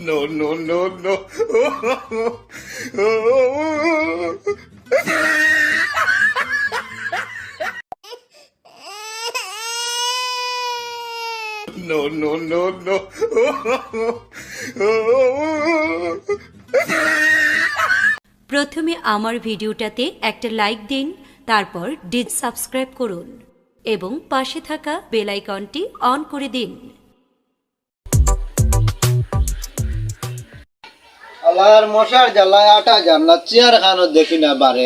No, no, no, no. No, no, no, no. প্রথমে আমার ভিডিওটাতে একটা লাইক দিন, তারপর সাবস্ক্রাইব করুন এবং পাশে থাকা বেল আইকনটি অন করে দিন। আল্লাহর মশার জ্বালায় আটা জান্নাত চেয়ার খানো দেখি না বারে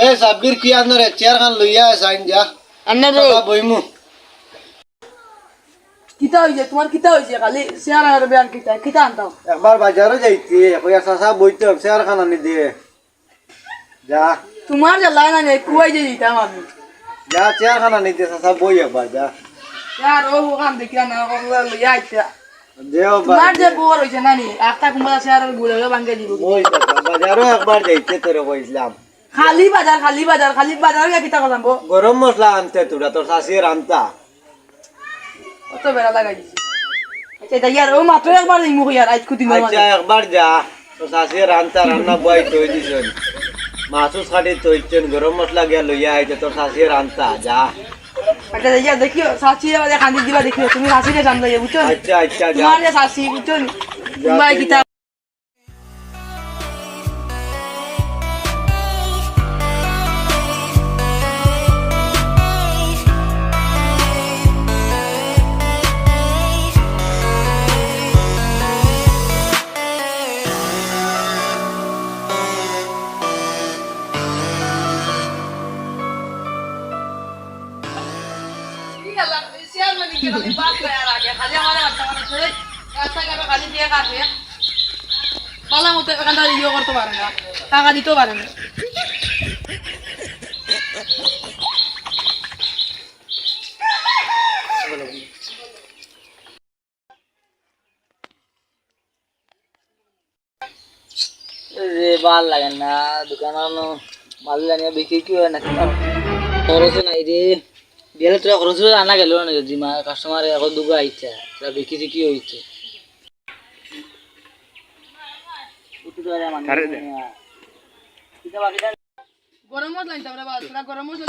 এ সাব্বির কি আনরে চেয়ার খান লইয়া আইন যা আন্নারে বইমু কিতা হইছে তোমার কিতা হইছে খালি চেয়ার আর বেয়ার কিতা কিতা আনতাও একবার বাজারে যাইতি কইয়া চাচা বইতে চেয়ার খান আনি দিয়ে যা তোমার যে লাইন আনে কুয়াই যে দিতাম আমি যা চেয়ার খান আনি দিয়ে চাচা বই একবার যা চেয়ার ও ওখান দেখি না লইয়া আইতা দেও তোমার যে বড় হইছে নানি একটা কুমড়া চেয়ার গুলে ভাঙে দিব বই চাচা বাজারও একবার যাইতে তোরে কইছিলাম খালি বাজার খালি বাজার খালি বাজার কিতা করলাম গরম মশলা আনতে তোরা তোর শাশির আনতা অত বেড়া লাগাই দিছি আচ্ছা এটা ইয়ার ও মাত্র একবার দিমু ইয়ার আজ কুদিন আচ্ছা একবার যা তোর শাশির আনতা রান্না বই তৈ দিছেন মাছুস কাটি তৈছেন গরম মশলা গিয়া লইয়া আইতে তোর শাশির আনতা যা আচ্ছা ইয়া দেখিও সাচি বাজে খান্দি দিবা দেখিও তুমি সাচিরে জানলে বুঝছো আচ্ছা আচ্ছা যা তোমার যে সাচি বুঝছো তোমার কিতা টাকা দিতেও পারে না ভাল লাগে না দোকান মাল জানিয়ে বিক্রি কি হয় না খরচ নাই রে গেলে তোরা খরচ আনা গেল না যদি মা কাস্টমার এখন দুগা আইছে তোরা বিক্রি কি হইছে গরম মশলা নিতে আমরা তোরা গরম মশলা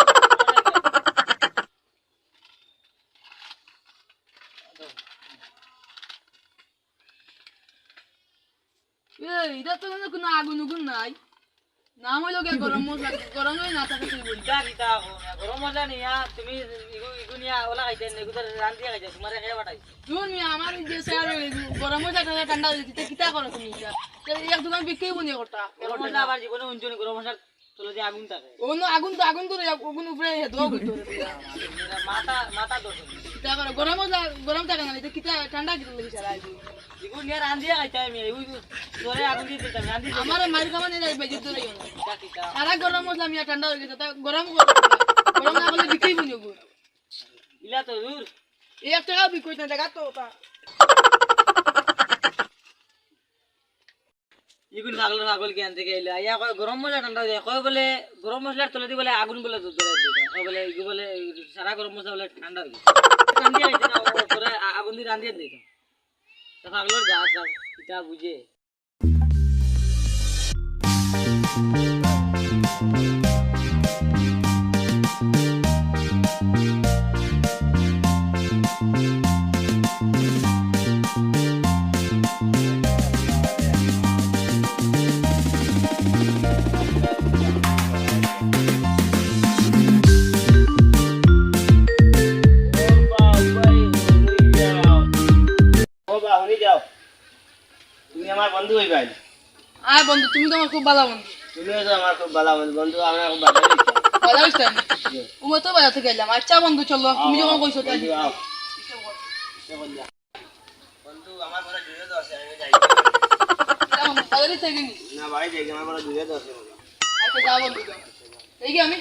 এটা তো কোনো আগুন উগুন নাই নাম হইল গরম মশলা গরম না থাকে তুই বল গরম মশলা নিয়া তুমি ইগুনিয়া ওলা খাইতে নেগুদার রান্দি খাইতে তোমার খেয়ে বাটাই শুন মিয়া আমার যে স্যার গরম মশলা ঠান্ডা দিতে কিতা করো তুমি এক দোকান বিক্রি বনিয়ে করতা গরম মশলা আবার জীবনে উঞ্চনি গরম মশলা চলে যে আগুন থাকে আগুন তো আগুন উপরে দোয়া করতে মাথা মাথা দোষ কিতা করো গরম মশলা গরম থাকে না এটা কিতা ঠান্ডা কিতা লাগি স্যার আইবি ইগুনিয়া রান্দি খাইতে আমি তোরে আগুন দিতে রান্দি আমার মার খাওয়া নেই বেজি তো রইও না কিতা সারা গরম মশলা মিয়া ঠান্ডা হয়ে গেছে তা গরম গরম না করলে বিক্রি বনিয়ে গো ইলা তো দূর 1 টাকা বিক্রি না টাকা তো তা ইগুন পাগল জ্ঞান থেকে এলে আইয়া কয় গরম মশলা ঠান্ডা যায় কয় বলে গরম মশলার তলে দি বলে আগুন বলে ধরে দিই কয় বলে ইগু বলে সারা গরম মশলা বলে ঠান্ডা হয়ে রান্দি আইতে না করে আগুন দি রান্দি দিই তো পাগলর যা এটা বুঝে তুমি আমার বন্ধু হইবা আয় বন্ধু তুমি তো আমার খুব ভালো বন্ধু তুমি তো আমার খুব ভালো বন্ধু আমরা খুব ভালো ভালো হইছে ও মতো বাজার থেকে এলাম আচ্ছা বন্ধু চলো তুমি যখন কইছো তাই বন্ধু আমার বড় দূরে তো আছে আমি যাই কেমন বাজারে থেকে নি না ভাই যাই আমার বড় দূরে তো আছে আচ্ছা যাও বন্ধু যাও এই কি আমি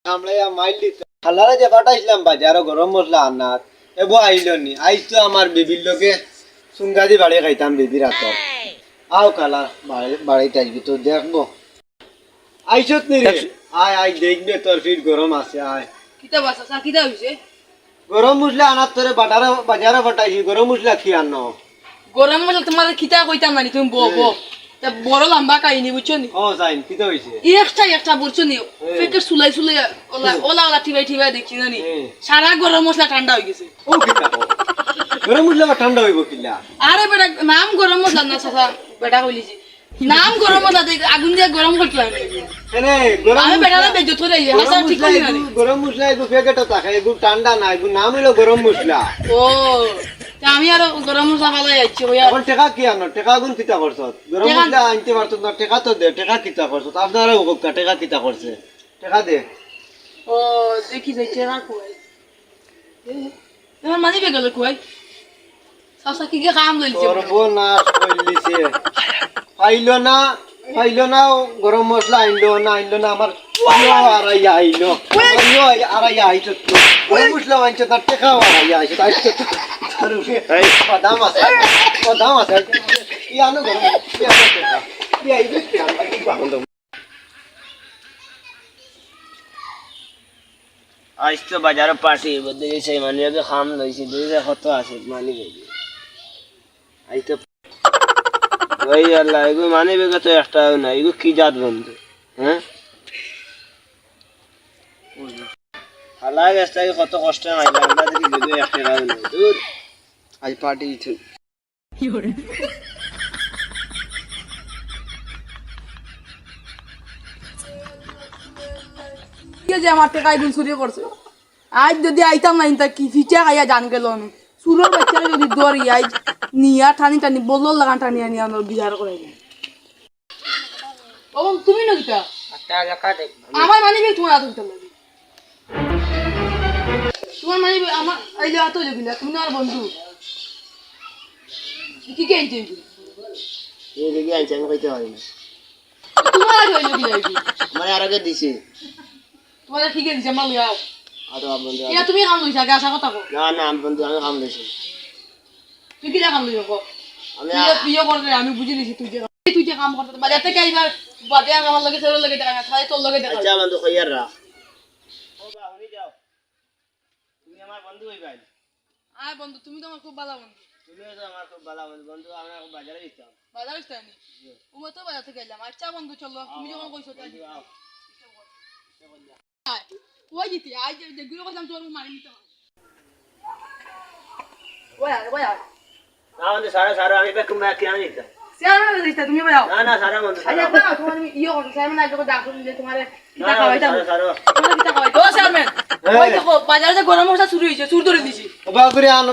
আমরা মাইল দিতে খালারে যে পাঠাইছিলাম বাজারও গরম মশলা আনাত এবো আইলো নি আইস তো আমার বিবির লোকে সুঙ্গাদি বাড়ি খাইতাম বিবির হাত আও খালা বাড়িতে আসবি তো দেখবো আইসত নি রে আয় আয় দেখবে তোর ফিট গরম আছে আয় কিতা বাসা সা কিতা হইছে গরম মশলা আনাত তোরে বাজারে পাঠাইছি গরম মশলা কি আনো গরম মশলা তোমার কিতা কইতাম না তুমি বো বো তা বড় লম্বা কাহিনী বুঝছো নি ও সাইন কি তো হইছে একটা বুঝছো নি ফেকে সুলাই সুলাই ওলা ওলা ওলা টিবাই টিবাই দেখছি না নি সারা গরম মশলা ঠান্ডা হয়ে গেছে ও কিতা গরম মশলা আবার ঠান্ডা হইব কিলা আরে বেটা নাম গরম মশলা না সাসা বেটা কইলিছি নাম গরম মশলা দেখ আগুন দিয়ে গরম করতে আমি এনে গরম আমি বেটা না বেজত করে যাই হাসা ঠিক করি না গরম মশলা এগু প্যাকেটও থাকে এগু ঠান্ডা না এগু নাম হলো গরম মশলা ও তা আমি আর গরম মশলা খাওয়া যাচ্ছি ওই এখন টেকা কি আনো টেকা গুন কিতা করছ গরম মশলা আনতে পারছ না টেকা তো দে টেকা কিতা করছ আপনারা ওকা টেকা কিতা করছে টেকা দে ও দেখি যাইছে না কই তোমার মানি বেগল কই সাসা কি কি কাম লইছে সর্বনাশ কইলিছে পাইলো না গরম মশলা আইলো না আমার আড়াইয়া আইলো আড়াইয়া আইছো গরম মশলা আনছো তার টেকাও আড়াইয়া আইছো আইছো দাম আছে ইয়ানো গরম ইয়ানো টেকা ইয়াইবে কি আমরা কি বাহন আজ তো বাজারে পার্টি বদলে সেই মানিয়াকে খাম লইছি 2000 কত আছে মানি গেছি আই তো ওই আল্লাহ এগো মানি বেগে তো একটাও না এগো কি জাত বন্ধু হ্যাঁ আল্লাহ গাছটাকে কত কষ্ট মাইলাম আমরা দেখি বেগে একটাও না দূর আজ পার্টি ইছু কি যে আমার টাকা এগুন চুরি করছে আজ যদি আইতাম না তা কি ফিচা খাইয়া জান গেল আমি চুরের বাচ্চারা যদি দৌড়ি আজ নিয়া টানি টানি বলল লাগান টানি আনি আমার বিচার করে ও তুমি নকিতা আমার মানি ভাই তোমার হাত উঠতে লাগে তোমার মানি আমার এই যে হাত হইলে তুমি আমার বন্ধু কি কে আনতে এই দেখি আইছে আমি কইতে পারি না তোমার হাত হইলে কি যাইবি মানে আর আগে দিছে তোমার ঠিক আছে জামাল যাও আর বন্ধু এটা তুমি কাম লইছা আগে আসা কথা কো না বন্ধু আমি কাম দিছি তুই কি কাম লইছো কো আমি প্রিয় করে আমি বুঝি নিছি তুই যে কাম করতে বাজার থেকে আইবার বাদে আমার লগে সরল লগে দেখা না খালি তোর লগে দেখা আচ্ছা বন্ধু কইয়ার রাখ ও বা হুনি যাও তুমি আমার বন্ধু হইবাই আয় বন্ধু তুমি তো আমার খুব ভালো বন্ধু তুমিও তো আমার খুব ভালো বন্ধু আমরা বাজারে যেতাম বাজার আসতে আমি উমে তো বাজার থেকে এলাম আচ্ছা বন্ধু চলো তুমি যখন কইছো তাই আয় ওই জিতি আজ যেগুলো কথা তোর মারি নিতে হবে ওই না বন্ধু সারা আমি বেকুম কি আমি যেতাম স্যার না দিতে তুমি বাজাও না সারা বন্ধু আচ্ছা না তোমার ইয়ে করো স্যার না আগে ডাকুন যে তোমারে কিটা খাওয়াইতা সারা তোমারে কিটা খাওয়াইতো ও স্যার ম্যান ওই দেখো বাজারে যে গরম মশলা চুরি হইছে চুর ধরে দিছি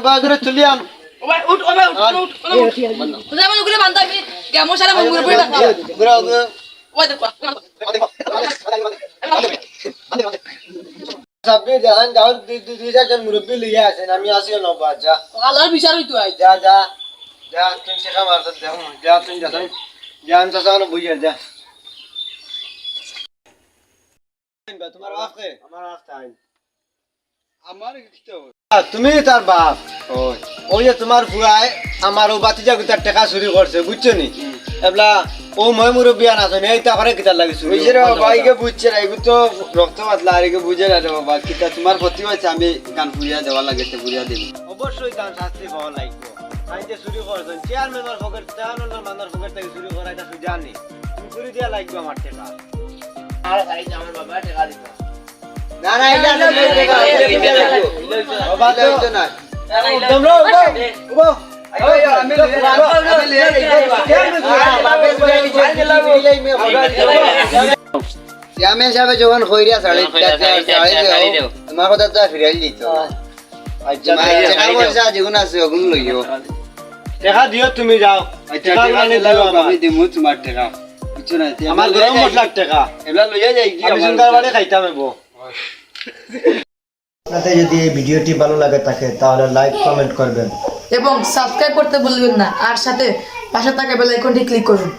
বাগুরে চলি আন ওই উঠ ওই ওগুলো বান্দা আমি কেমন সারা মঙ্গুর পড়ে রাখা ওই দেখো সবই জাহান যাও দুই চারজন মুরব্বী লইয়া আছেন আমি আসিও না বাজা আল্লাহর বিচার হইতো আই যা তুই শেখা মারতে দেখো যা তুই যা জান চাচা বুঝিয়ে যা তোমার বাপ কে আমার বাপ তাই আমার কি তুমি তার বাপ ওই যে তোমার ফুয়ায় আমার ও বাতিজা তার টাকা চুরি করছে বুঝছো নি এবলা ও মই মুরব্বী আনা আছে এই তারে কিতার লাগিছে বুঝছে রে বাবা একে বুঝছে না এগু তো রক্ত পাতলা আর একে বুঝে না রে বাবা কিতা তোমার ক্ষতি হয়েছে আমি গান পুরিয়া দেওয়া লাগেছে পুরিয়া দিবি অবশ্যই তার শাস্তি পাওয়া লাগবে আমি যে চুরি করছেন চেয়ারম্যানের পকেট চেয়ারম্যানের মান্দার পকেট থেকে চুরি করা এটা তুই জানি তুমি চুরি দিয়া লাগবে আমার টাকা আর সাইজ আমার বাবা টাকা দিত না না এটা বাবা তো না তোমরা উঠো চেয়ারম্যান সাহেব যখন কইরা তোমার কথা তো ফিরাই দিত যেগুলো আছে ওগুলো লইও টাকা দিও তুমি যাও আমি দিমু তোমার টাকা বুঝছো না আমার গরম মশলার টাকা এগুলা লইয়া যাই কি আমি সুন্দর বাড়ি খাইতাম আপনাদের যদি এই ভিডিওটি ভালো লাগে থাকে তাহলে লাইক কমেন্ট করবেন। এবং সাবস্ক্রাইব করতে ভুলবেন না, আর সাথে পাশে থাকা বেল আইকনটি ক্লিক করুন।